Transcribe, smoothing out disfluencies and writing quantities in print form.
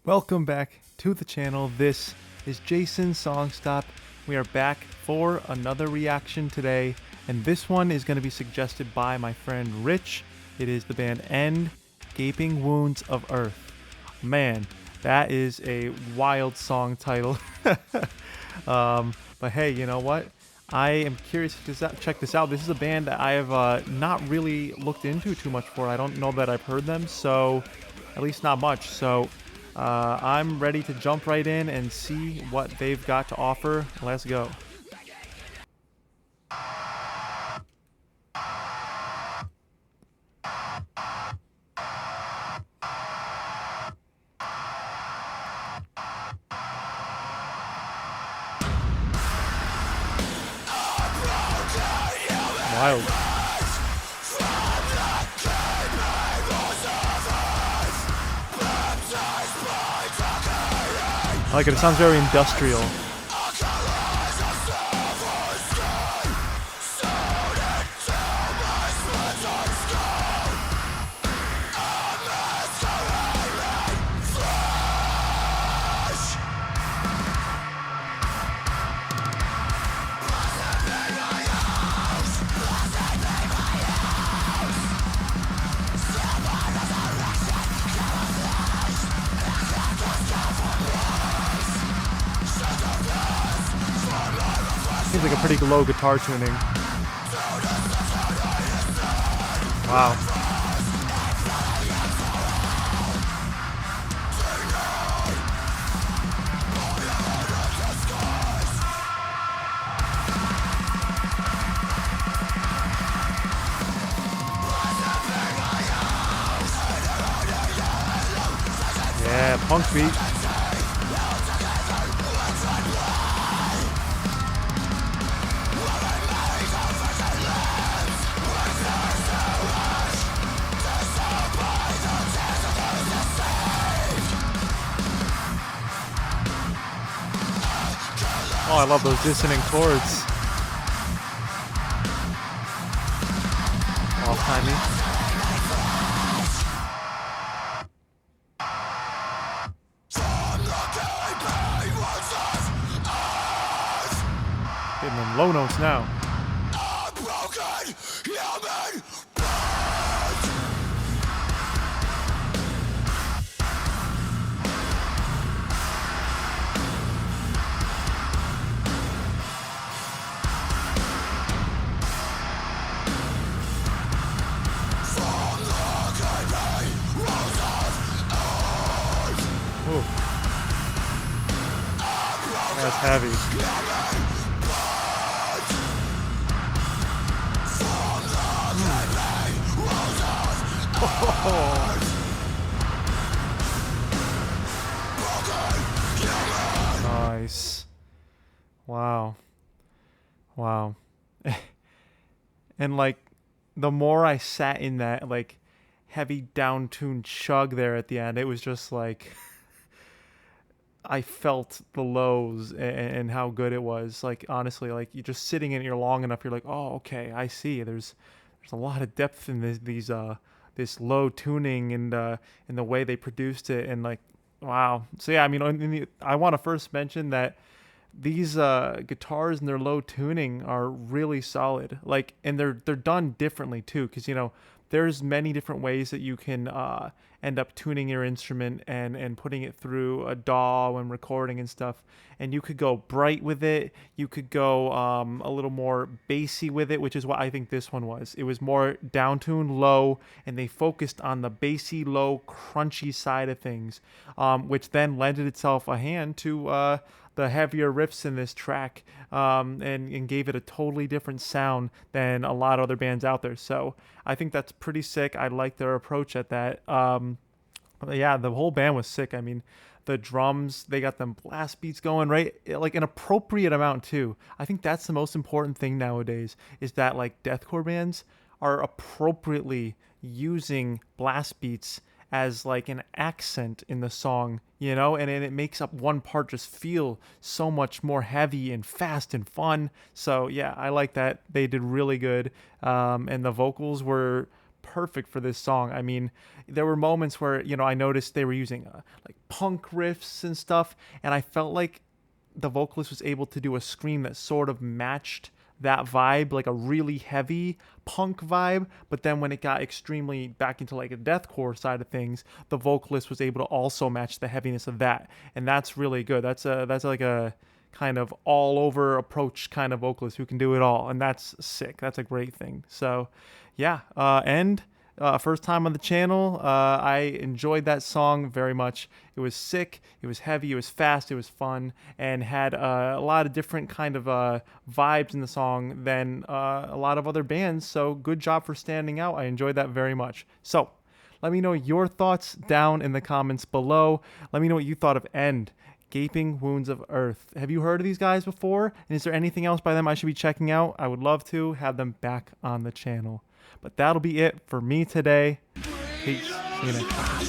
Welcome back to the channel. This is Jason's Song Stop. We are back for another reaction today, and this one is going to be suggested by my friend Rich. It is the band End, Gaping Wounds of Earth. Man, that is a wild song title. But hey, you know what? I am curious to check this out. This is a band that I have not really looked into too much for. I don't know that I've heard them, so at least not much. So I'm ready to jump right in and see what they've got to offer. Let's go. Wild. I like it. It sounds very industrial. Seems like a pretty low guitar tuning. Wow. Yeah, punk beat. Oh, I love those dissonant chords. All-timey. Hitting them low notes now. Ooh. That's heavy. Oh. Nice. Wow. Wow. And like, the more I sat in that like heavy down-tuned chug there at the end, it was just like I felt the lows and how good it was. Like, honestly, like, you're just sitting in here long enough, you're like, oh, okay, I see. There's a lot of depth in this low tuning and in the way they produced it, and like, wow. So yeah, I mean, I want to first mention that these guitars and their low tuning are really solid. Like, and they're done differently too, because there's many different ways that you can end up tuning your instrument and putting it through a DAW when recording and stuff. And you could go bright with it. You could go a little more bassy with it, which is what I think this one was. It was more down-tuned low, and they focused on the bassy, low, crunchy side of things, which then lended itself a hand to the heavier riffs in this track, and gave it a totally different sound than a lot of other bands out there. So I think that's pretty sick. I like their approach at that. Yeah, the whole band was sick. I mean, the drums, they got them blast beats going, right? Like an appropriate amount too. I think that's the most important thing nowadays, is that like deathcore bands are appropriately using blast beats as like an accent in the song, and it makes up one part just feel so much more heavy and fast and fun. So yeah, I like that. They did really good, and the vocals were perfect for this song. I mean, there were moments where, you know, I noticed they were using like punk riffs and stuff, and I felt like the vocalist was able to do a scream that sort of matched that vibe, like a really heavy punk vibe. But then when it got extremely back into like a deathcore side of things, the vocalist was able to also match the heaviness of that, and that's really good. That's like a kind of all over approach kind of vocalist who can do it all, and that's sick. That's a great thing. So yeah, first time on the channel. I enjoyed that song very much. It was sick, it was heavy, it was fast, it was fun, and had a lot of different kind of vibes in the song than a lot of other bands. So good job for standing out. I enjoyed that very much. So let me know your thoughts down in the comments below. Let me know what you thought of End, Gaping Wounds of Earth. Have you heard of these guys before? And is there anything else by them I should be checking out? I would love to have them back on the channel. But that'll be it for me today. Peace. See you next time.